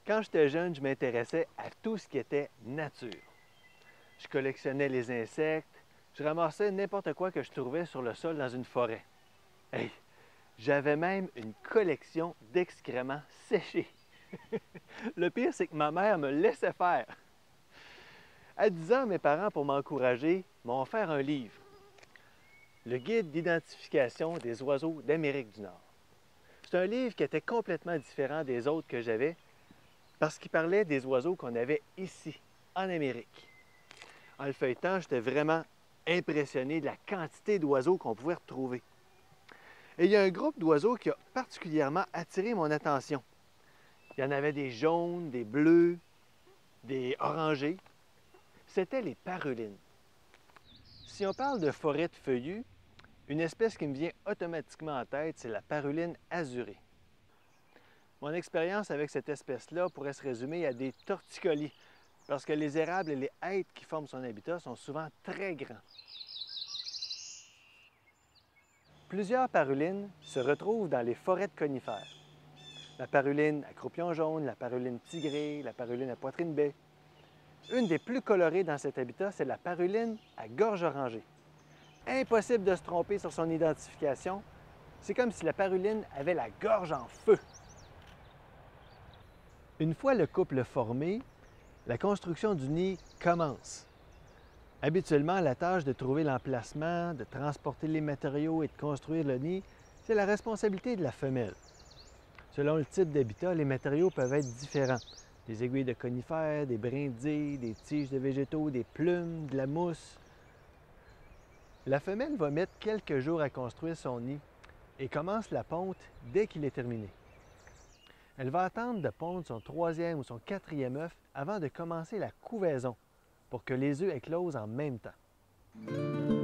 Quand j'étais jeune, je m'intéressais à tout ce qui était nature. Je collectionnais les insectes, je ramassais n'importe quoi que je trouvais sur le sol dans une forêt. Hey, j'avais même une collection d'excréments séchés. Le pire, c'est que ma mère me laissait faire. À 10 ans, mes parents, pour m'encourager, m'ont offert un livre, le guide d'identification des oiseaux d'Amérique du Nord. C'est un livre qui était complètement différent des autres que j'avais parce qu'il parlait des oiseaux qu'on avait ici, en Amérique. En le feuilletant, j'étais vraiment impressionné de la quantité d'oiseaux qu'on pouvait retrouver. Et il y a un groupe d'oiseaux qui a particulièrement attiré mon attention. Il y en avait des jaunes, des bleus, des orangés. C'étaient les parulines. Si on parle de forêt de feuillus, une espèce qui me vient automatiquement en tête, c'est la paruline azurée. Mon expérience avec cette espèce-là pourrait se résumer à des torticolis, parce que les érables et les hêtres qui forment son habitat sont souvent très grands. Plusieurs parulines se retrouvent dans les forêts de conifères. La paruline à croupion jaune, la paruline tigrée, la paruline à poitrine baie. Une des plus colorées dans cet habitat, c'est la paruline à gorge orangée. Impossible de se tromper sur son identification. C'est comme si la paruline avait la gorge en feu. Une fois le couple formé, la construction du nid commence. Habituellement, la tâche de trouver l'emplacement, de transporter les matériaux et de construire le nid, c'est la responsabilité de la femelle. Selon le type d'habitat, les matériaux peuvent être différents. Des aiguilles de conifères, des brindilles, des tiges de végétaux, des plumes, de la mousse. La femelle va mettre quelques jours à construire son nid et commence la ponte dès qu'il est terminé. Elle va attendre de pondre son troisième ou son quatrième œuf avant de commencer la couvaison pour que les œufs éclosent en même temps.